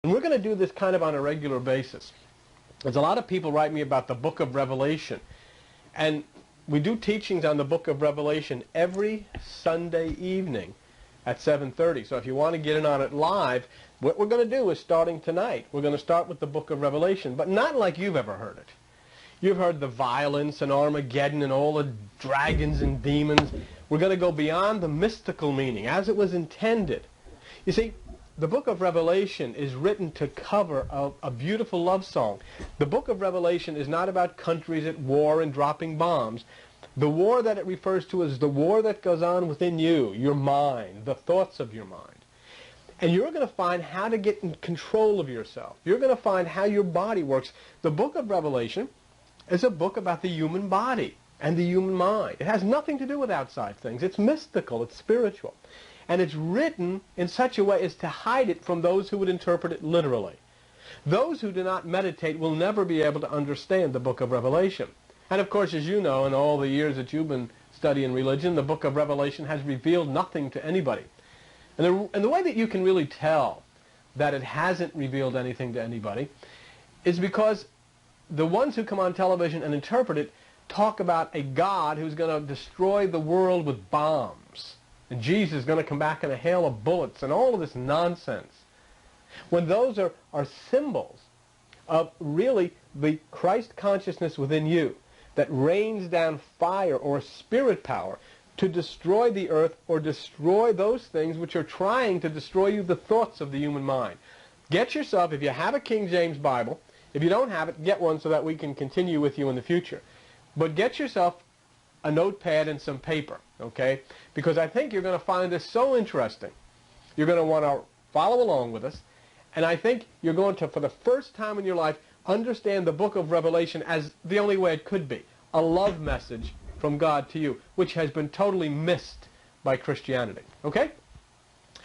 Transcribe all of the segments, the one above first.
And we're going to do this kind of on a regular basis. There's a lot of people write me about the book of Revelation. And we do teachings on the book of Revelation every Sunday evening at 7:30. So if you want to get in on it live, what we're going to do is starting tonight. We're going to start with the book of Revelation, but not like you've ever heard it. You've heard the violence and Armageddon and all the dragons and demons. We're going to go beyond the mystical meaning as it was intended. You see, the book of Revelation is written to cover a beautiful love song. The book of Revelation is not about countries at war and dropping bombs. The war that it refers to is the war that goes on within you, your mind, the thoughts of your mind. And you're going to find how to get in control of yourself. You're going to find how your body works. The book of Revelation is a book about the human body and the human mind. It has nothing to do with outside things. It's mystical. It's spiritual. And it's written in such a way as to hide it from those who would interpret it literally. Those who do not meditate will never be able to understand the book of Revelation. And of course, as you know, in all the years that you've been studying religion, the book of Revelation has revealed nothing to anybody. And the way that you can really tell that it hasn't revealed anything to anybody is because the ones who come on television and interpret it talk about a God who's going to destroy the world with bombs. And Jesus is going to come back in a hail of bullets and all of this nonsense. When those are symbols of really the Christ consciousness within you that rains down fire or spirit power to destroy the earth or destroy those things which are trying to destroy you, the thoughts of the human mind. Get yourself, if you have a King James Bible, if you don't have it, get one so that we can continue with you in the future. But get yourself a notepad and some paper, okay? Because I think you're going to find this so interesting. You're going to want to follow along with us. And I think you're going to, for the first time in your life, understand the book of Revelation as the only way it could be. A love message from God to you, which has been totally missed by Christianity. Okay?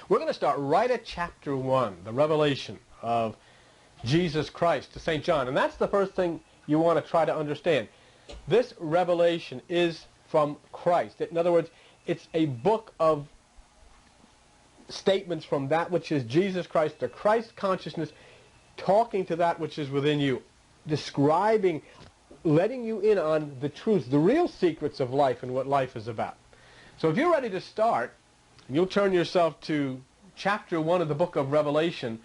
We're going to start right at chapter 1, the revelation of Jesus Christ to St. John. And that's the first thing you want to try to understand. This revelation is from Christ. In other words, it's a book of statements from that which is Jesus Christ, the Christ consciousness, talking to that which is within you, describing, letting you in on the truth, the real secrets of life and what life is about. So if you're ready to start, you'll turn yourself to chapter 1 of the book of Revelation.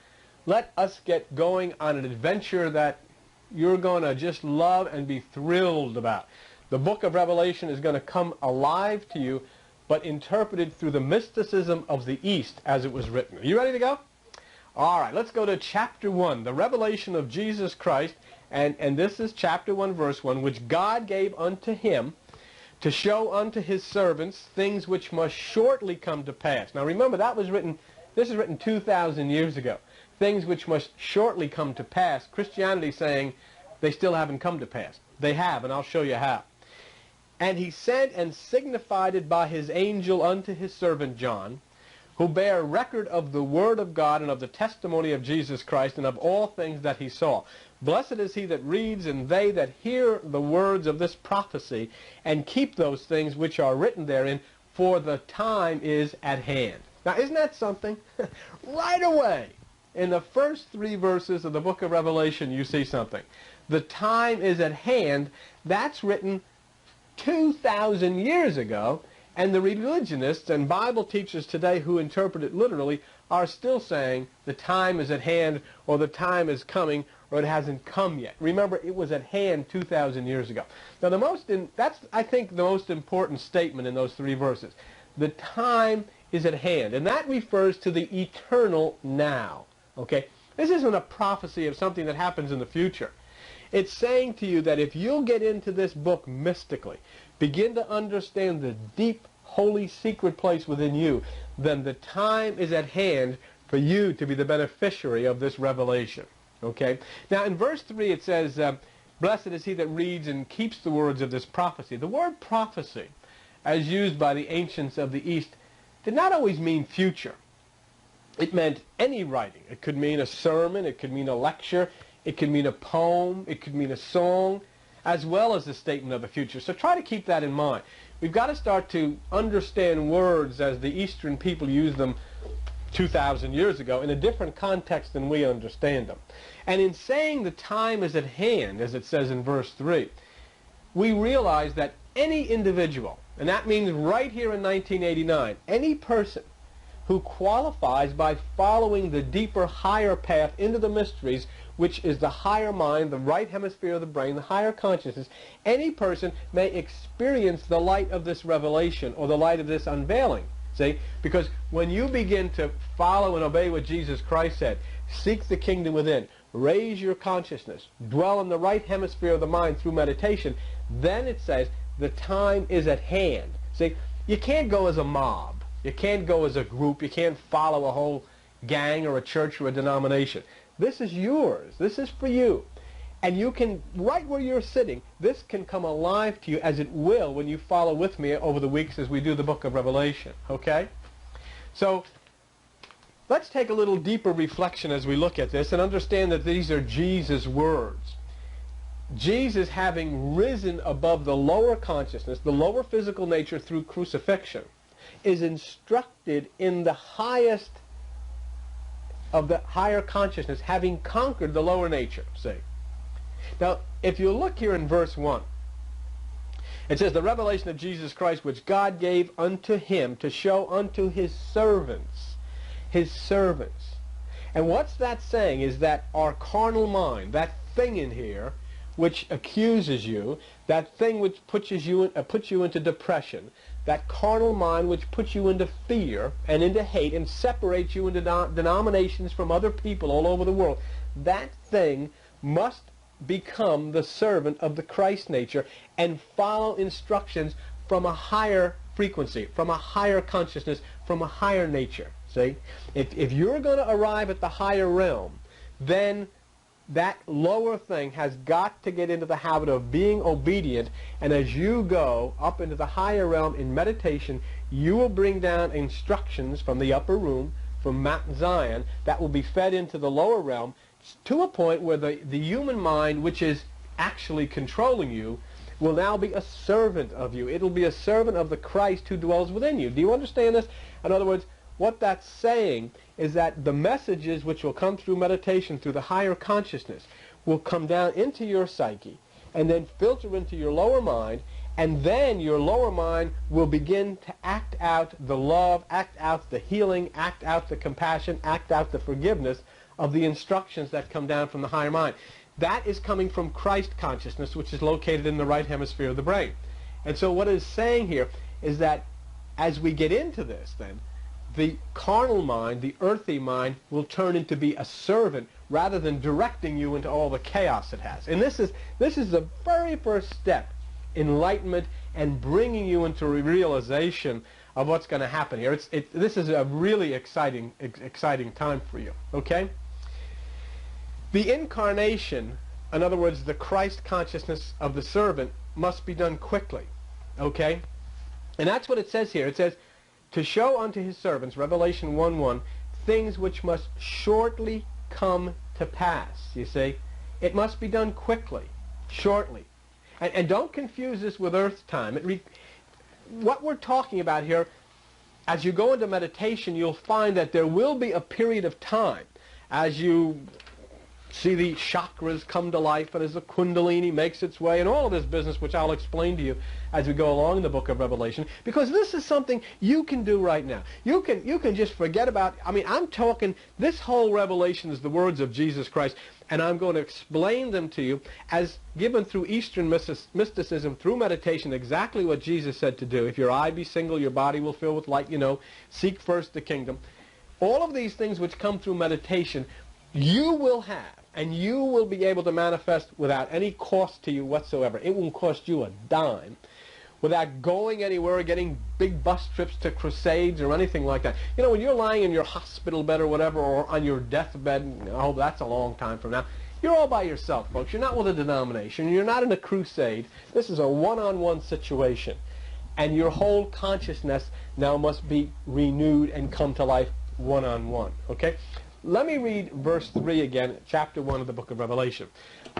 Let us get going on an adventure that you're going to just love and be thrilled about. The book of Revelation is going to come alive to you, but interpreted through the mysticism of the East as it was written. Are you ready to go? All right, let's go to chapter 1, the revelation of Jesus Christ. And this is chapter 1, verse 1, which God gave unto him to show unto his servants things which must shortly come to pass. Now remember, this is written 2,000 years ago. Things which must shortly come to pass. Christianity saying they still haven't come to pass. They have, and I'll show you how. And he sent and signified it by his angel unto his servant John, who bare record of the word of God and of the testimony of Jesus Christ and of all things that he saw. Blessed is he that reads and they that hear the words of this prophecy and keep those things which are written therein, for the time is at hand. Now isn't that something? Right away, in the first 3 verses of the book of Revelation, you see something. The time is at hand. That's written 2,000 years ago, and the religionists and Bible teachers today who interpret it literally are still saying the time is at hand, or the time is coming, or it hasn't come yet. Remember, it was at hand 2,000 years ago. Now, that's, I think, the most important statement in those 3 verses. The time is at hand, and that refers to the eternal now. Okay? This isn't a prophecy of something that happens in the future. It's saying to you that if you'll get into this book mystically, begin to understand the deep, holy, secret place within you, then the time is at hand for you to be the beneficiary of this revelation. Okay? Now, in verse 3 it says, blessed is he that reads and keeps the words of this prophecy. The word prophecy, as used by the ancients of the East, did not always mean future. It meant any writing. It could mean a sermon. It could mean a lecture. It could mean a poem. It could mean a song, as well as a statement of the future. So try to keep that in mind. We've got to start to understand words as the Eastern people use them 2,000 years ago in a different context than we understand them. And in saying the time is at hand, as it says in verse 3, we realize that any individual, and that means right here in 1989, any person who qualifies by following the deeper, higher path into the mysteries, which is the higher mind, the right hemisphere of the brain, the higher consciousness, any person may experience the light of this revelation or the light of this unveiling. See? Because when you begin to follow and obey what Jesus Christ said, seek the kingdom within, raise your consciousness, dwell in the right hemisphere of the mind through meditation, then it says the time is at hand. See? You can't go as a mob. You can't go as a group. You can't follow a whole gang or a church or a denomination. This is yours. This is for you. And you can, right where you're sitting, this can come alive to you as it will when you follow with me over the weeks as we do the book of Revelation. Okay? So let's take a little deeper reflection as we look at this and understand that these are Jesus' words. Jesus, having risen above the lower consciousness, the lower physical nature through crucifixion, is instructed in the highest of the higher consciousness, having conquered the lower nature. See? Now, if you look here in verse 1, it says, the revelation of Jesus Christ, which God gave unto him to show unto his servants. His servants. And what's that saying is that our carnal mind, that thing in here, which accuses you, that thing which puts you into depression, that carnal mind which puts you into fear and into hate and separates you into denominations from other people all over the world, that thing must become the servant of the Christ nature and follow instructions from a higher frequency, from a higher consciousness, from a higher nature. See? If you're going to arrive at the higher realm, then that lower thing has got to get into the habit of being obedient, and as you go up into the higher realm in meditation, you will bring down instructions from the upper room, from Mount Zion, that will be fed into the lower realm to a point where the human mind, which is actually controlling you, will now be a servant of you. It'll be a servant of the Christ who dwells within you. Do you understand this? In other words, what that's saying is that the messages which will come through meditation, through the higher consciousness, will come down into your psyche and then filter into your lower mind, and then your lower mind will begin to act out the love, act out the healing, act out the compassion, act out the forgiveness of the instructions that come down from the higher mind. That is coming from Christ consciousness, which is located in the right hemisphere of the brain. And so what it's saying here is that as we get into this, then, the carnal mind, the earthy mind, will turn into be a servant rather than directing you into all the chaos it has. And this is the very first step, enlightenment, and bringing you into a realization of what's going to happen here. This is a really exciting time for you. Okay? The incarnation, in other words, the Christ consciousness of the servant, must be done quickly. Okay? And that's what it says here. It says, to show unto his servants, Revelation 1:1, things which must shortly come to pass. You see? It must be done quickly, shortly. And don't confuse this with earth time. What we're talking about here, as you go into meditation, you'll find that there will be a period of time as you see the chakras come to life and as the kundalini makes its way and all of this business, which I'll explain to you as we go along in the book of Revelation, because this is something you can do right now. You can just forget about, I'm talking, this whole revelation is the words of Jesus Christ, and I'm going to explain them to you as given through Eastern mysticism, through meditation, exactly what Jesus said to do. If your eye be single, your body will fill with light, seek first the kingdom. All of these things which come through meditation, you will have, and you will be able to manifest without any cost to you whatsoever. It won't cost you a dime, without going anywhere, getting big bus trips to crusades or anything like that. When you're lying in your hospital bed or whatever, or on your deathbed, that's a long time from now, you're all by yourself, folks. You're not with a denomination. You're not in a crusade. This is a one-on-one situation. And your whole consciousness now must be renewed and come to life one-on-one. Okay? Let me read verse 3 again, chapter 1 of the book of Revelation.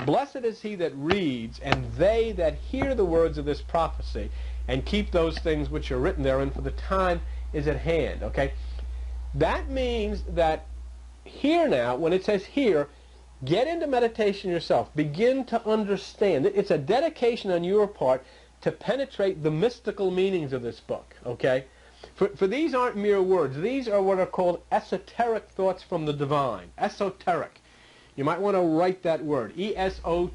Blessed is he that reads, and they that hear the words of this prophecy, and keep those things which are written therein, for the time is at hand. Okay? That means that here now, when it says here, get into meditation yourself. Begin to understand. It's a dedication on your part to penetrate the mystical meanings of this book, okay? For these aren't mere words. These are what are called esoteric thoughts from the divine. Esoteric. You might want to write that word. E-S-O-T-E-R-I-C.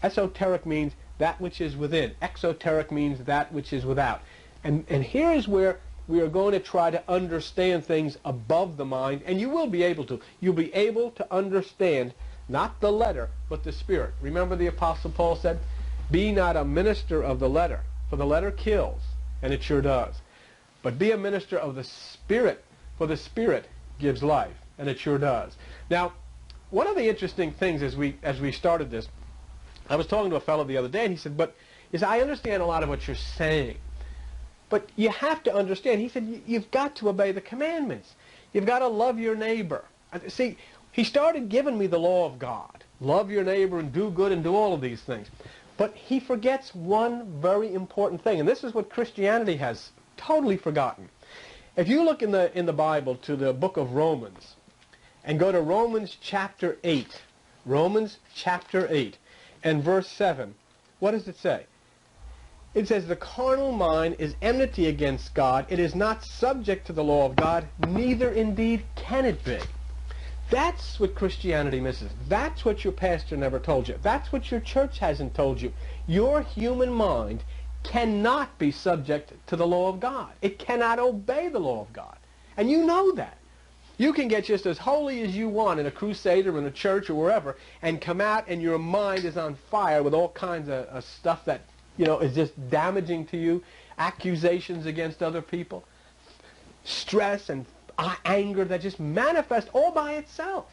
Esoteric means that which is within. Exoteric means that which is without. And here is where we are going to try to understand things above the mind, and you will be able to. You'll be able to understand not the letter, but the spirit. Remember the Apostle Paul said, be not a minister of the letter, for the letter kills, and it sure does. But be a minister of the spirit, for the spirit gives life, and it sure does. Now, one of the interesting things as we started this, I was talking to a fellow the other day, and he said, but I understand a lot of what you're saying. But you have to understand, he said, you've got to obey the commandments. You've got to love your neighbor. See, he started giving me the law of God. Love your neighbor and do good and do all of these things. But he forgets one very important thing, and this is what Christianity has totally forgotten. If you look in the Bible to the book of Romans, and go to Romans chapter 8, Romans chapter 8, and verse 7, what does it say? It says, the carnal mind is enmity against God. It is not subject to the law of God, neither indeed can it be. That's what Christianity misses. That's what your pastor never told you. That's what your church hasn't told you. Your human mind cannot be subject to the law of God. It cannot obey the law of God. And you know that. You can get just as holy as you want in a crusade or in a church or wherever, and come out and your mind is on fire with all kinds of stuff that is just damaging to you, accusations against other people, stress and anger that just manifest all by itself.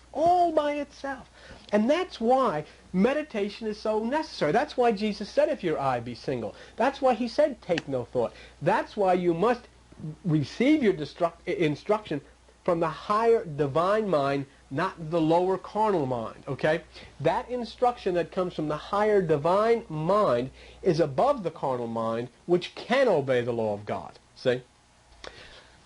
And that's why meditation is so necessary. That's why Jesus said, if your eye be single. That's why he said, take no thought. That's why you must receive your instruction from the higher divine mind, not the lower carnal mind, okay? That instruction that comes from the higher divine mind is above the carnal mind, which can obey the law of God, see?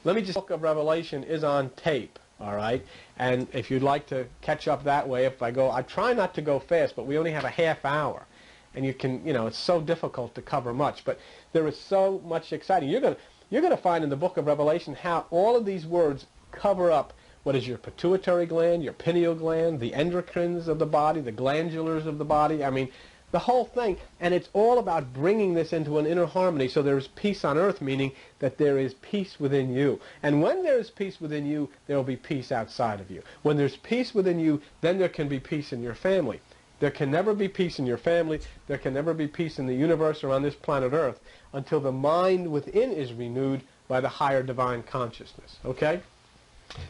Let me just, the book of Revelation is on tape, all right? And if you'd like to catch up that way, I try not to go fast, but we only have a half hour. And you can, it's so difficult to cover much, but there is so much exciting. You're going to find in the book of Revelation how all of these words cover up what is your pituitary gland, your pineal gland, the endocrines of the body, the glandulars of the body. I mean, the whole thing. And it's all about bringing this into an inner harmony so there is peace on earth, meaning that there is peace within you. And when there is peace within you, there will be peace outside of you. When there's peace within you, then there can be peace in your family. There can never be peace in your family. There can never be peace in the universe or on this planet Earth until the mind within is renewed by the higher divine consciousness. Okay?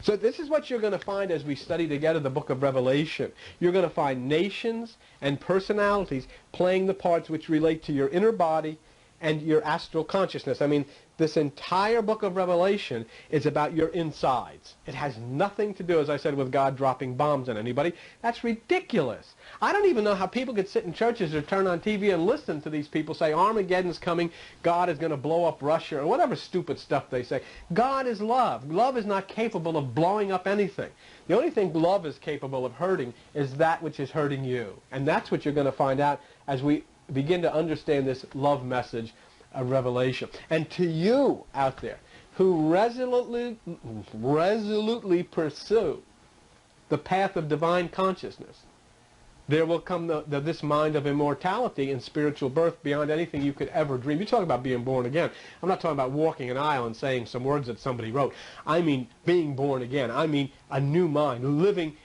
So this is what you're going to find as we study together the book of Revelation. You're going to find nations and personalities playing the parts which relate to your inner body and your astral consciousness. I mean, this entire book of Revelation is about your insides. It has nothing to do, as I said, with God dropping bombs on anybody. That's ridiculous. I don't even know how people could sit in churches or turn on TV and listen to these people say, Armageddon's coming, God is going to blow up Russia, or whatever stupid stuff they say. God is love. Love is not capable of blowing up anything. The only thing love is capable of hurting is that which is hurting you. And that's what you're going to find out as we begin to understand this love message of Revelation. And to you out there who resolutely pursue the path of divine consciousness, there will come this mind of immortality and spiritual birth beyond anything you could ever dream. You talk about being born again. I'm not talking about walking an aisle and saying some words that somebody wrote. I mean being born again. I mean a new mind, living,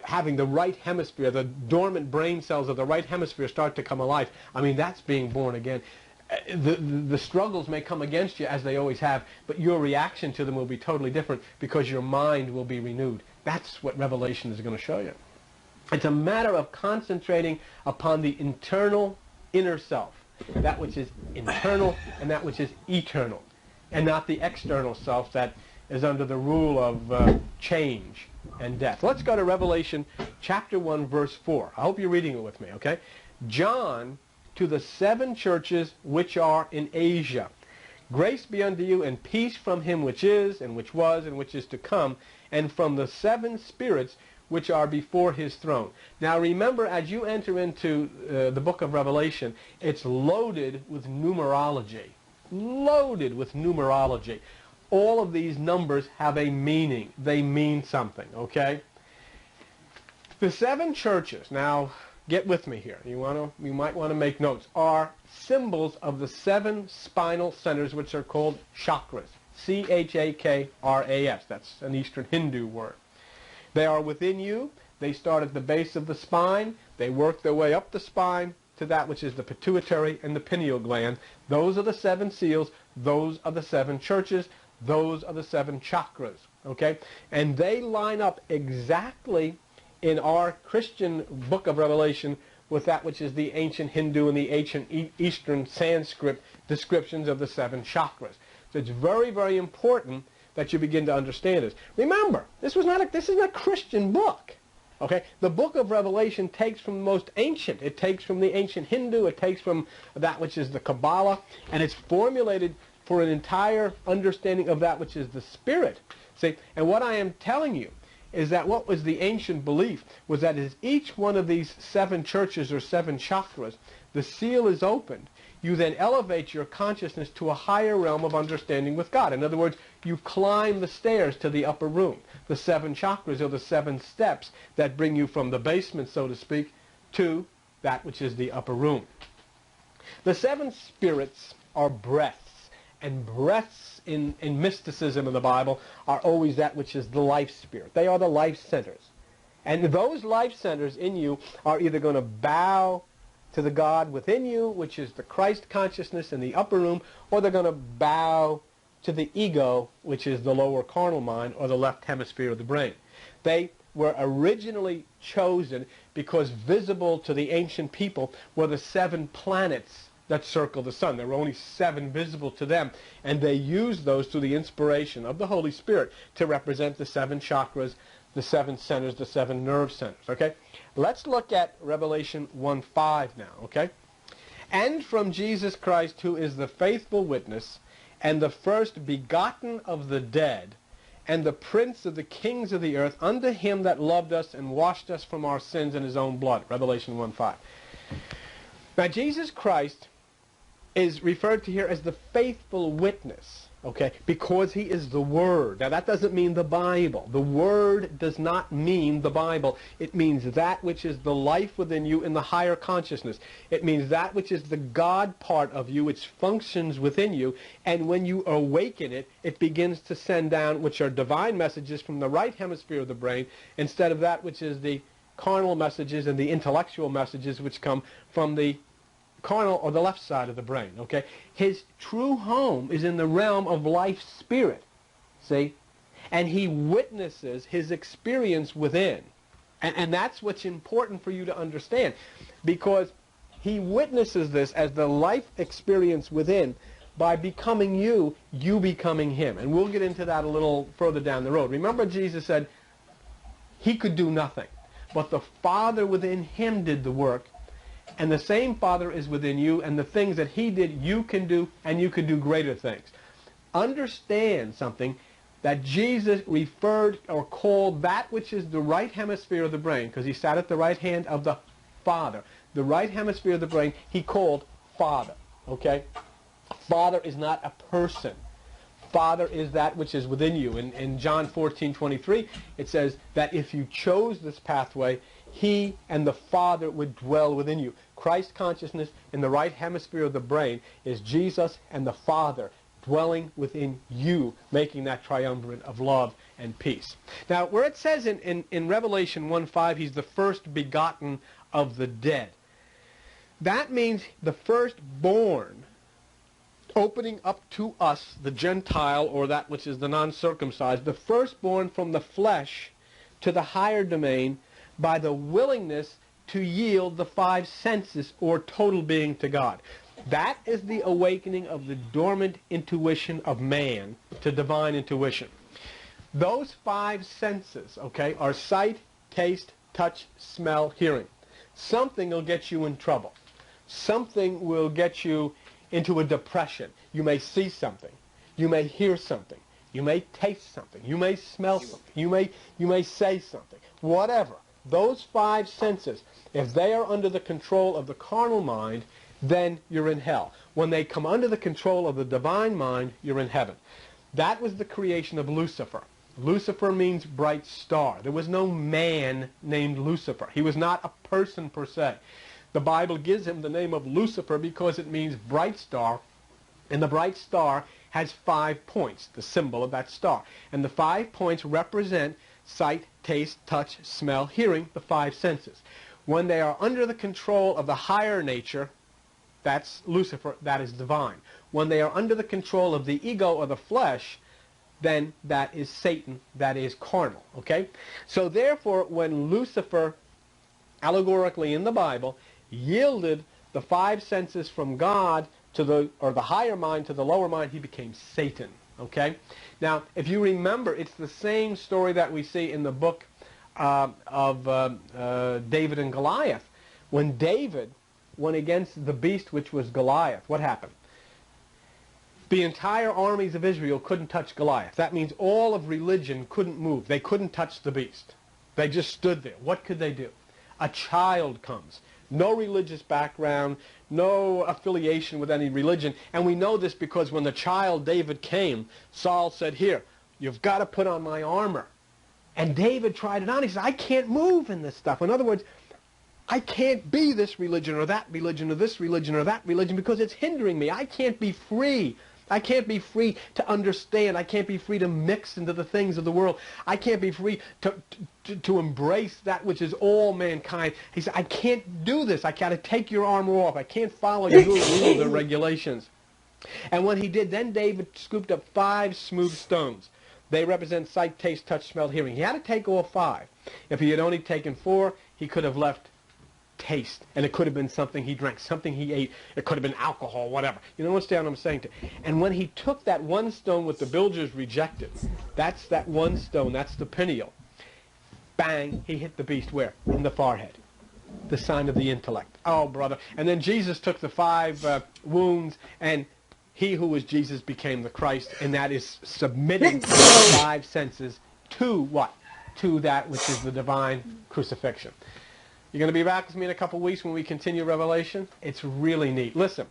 having the right hemisphere, the dormant brain cells of the right hemisphere start to come alive. That's being born again. The struggles may come against you as they always have, but your reaction to them will be totally different because your mind will be renewed. That's what Revelation is going to show you. It's a matter of concentrating upon the internal inner self, that which is internal and that which is eternal, and not the external self that is under the rule of change and death. Let's go to Revelation chapter 1, verse 4. I hope you're reading it with me, okay? John, to the 7 churches which are in Asia. Grace be unto you, and peace from him which is, and which was, and which is to come, and from the seven spirits which are before his throne. Now remember, as you enter into the book of Revelation, it's loaded with numerology. Loaded with numerology. All of these numbers have a meaning. They mean something, okay? The seven churches, now get with me here, you might want to make notes, are symbols of the seven spinal centers, which are called chakras. C-H-A-K-R-A-S. That's an Eastern Hindu word. They are within you. They start at the base of the spine. They work their way up the spine to that which is the pituitary and the pineal gland. Those are the seven seals. Those are the seven churches. Those are the seven chakras. Okay? And they line up exactly in our Christian book of Revelation with that which is the ancient Hindu and the ancient Eastern Sanskrit descriptions of the seven chakras. So it's very, very important that you begin to understand this. Remember, this is not a Christian book. Okay? The book of Revelation takes from the most ancient. It takes from the ancient Hindu. It takes from that which is the Kabbalah. And it's formulated for an entire understanding of that which is the spirit. See? And what I am telling you is that what was the ancient belief was that as each one of these seven churches or seven chakras, the seal is opened, you then elevate your consciousness to a higher realm of understanding with God. In other words, you climb the stairs to the upper room. The seven chakras are the seven steps that bring you from the basement, so to speak, to that which is the upper room. The seven spirits are breaths, and breaths in mysticism in the Bible are always that which is the life spirit. They are the life centers. And those life centers in you are either going to bow to the God within you, which is the Christ consciousness in the upper room, or they're going to bow to the ego, which is the lower carnal mind, or the left hemisphere of the brain. They were originally chosen because visible to the ancient people were the seven planets that circle the sun. There were only seven visible to them, and they used those through the inspiration of the Holy Spirit to represent the seven chakras, the seven centers, the seven nerve centers, okay? Let's look at Revelation 1:5 now, okay? And from Jesus Christ, who is the faithful witness, and the first begotten of the dead, and the prince of the kings of the earth, unto him that loved us and washed us from our sins in his own blood. Revelation 1:5. Now, Jesus Christ is referred to here as the faithful witness, okay, because he is the Word. Now, that doesn't mean the Bible. The Word does not mean the Bible. It means that which is the life within you in the higher consciousness. It means that which is the God part of you, which functions within you, and when you awaken it, it begins to send down, which are divine messages from the right hemisphere of the brain, instead of that which is the carnal messages and the intellectual messages which come from the carnal or the left side of the brain, okay? His true home is in the realm of life spirit, see? And he witnesses his experience within. And that's what's important for you to understand, because he witnesses this as the life experience within by becoming you, you becoming him. And we'll get into that a little further down the road. Remember, Jesus said he could do nothing, but the Father within him did the work. And the same Father is within you, and the things that he did, you can do, and you can do greater things. Understand something, that Jesus referred or called that which is the right hemisphere of the brain, because he sat at the right hand of the Father. The right hemisphere of the brain, he called Father, okay? Father is not a person. Father is that which is within you. In John 14:23, it says that if you chose this pathway, he and the Father would dwell within you. Christ consciousness in the right hemisphere of the brain is Jesus and the Father dwelling within you, making that triumvirate of love and peace. Now, where it says in Revelation 1:5, he's the first begotten of the dead, that means the firstborn, opening up to us, the Gentile, or that which is the non-circumcised, the firstborn from the flesh to the higher domain, by the willingness to yield the five senses or total being to God. That is the awakening of the dormant intuition of man to divine intuition. Those five senses, okay, are sight, taste, touch, smell, hearing. Something will get you in trouble. Something will get you into a depression. You may see something. You may hear something. You may taste something. You may smell something. You may say something. Whatever. Those five senses, if they are under the control of the carnal mind, then you're in hell. When they come under the control of the divine mind, you're in heaven. That was the creation of Lucifer. Lucifer means bright star. There was no man named Lucifer. He was not a person per se. The Bible gives him the name of Lucifer because it means bright star, and the bright star has 5 points, the symbol of that star. And the 5 points represent sight, taste, touch, smell, hearing, the 5 senses. When they are under the control of the higher nature, that's Lucifer, that is divine. When they are under the control of the ego or the flesh, then that is Satan, that is carnal, okay? So therefore, when Lucifer, allegorically in the Bible, yielded the 5 senses from God to the higher mind to the lower mind, he became Satan, okay? Now, if you remember, it's the same story that we see in the book of David and Goliath. When David went against the beast, which was Goliath, what happened? The entire armies of Israel couldn't touch Goliath. That means all of religion couldn't move. They couldn't touch the beast. They just stood there. What could they do? A child comes. No religious background, no affiliation with any religion. And we know this because when the child David came, Saul said, here, you've got to put on my armor. And David tried it on. He said, I can't move in this stuff. In other words, I can't be this religion or that religion or this religion or that religion because it's hindering me. I can't be free. I can't be free to understand. I can't be free to mix into the things of the world. I can't be free to embrace that which is all mankind. He said, I can't do this. I got to take your armor off. I can't follow your rules and regulations. And when he did, then David scooped up 5 smooth stones. They represent sight, taste, touch, smell, hearing. He had to take all 5. If he had only taken 4, he could have left taste, and it could have been something he drank, something he ate. It could have been alcohol, whatever. You know what I'm saying? And when he took that one stone with the builders rejected, that's that one stone, that's the pineal. Bang, he hit the beast where? In the forehead. The sign of the intellect. Oh, brother. And then Jesus took the 5 wounds, and he who was Jesus became the Christ, and that is submitting the 5 senses to what? To that which is the divine crucifixion. You're going to be back with me in a couple weeks when we continue Revelation? It's really neat. Listen,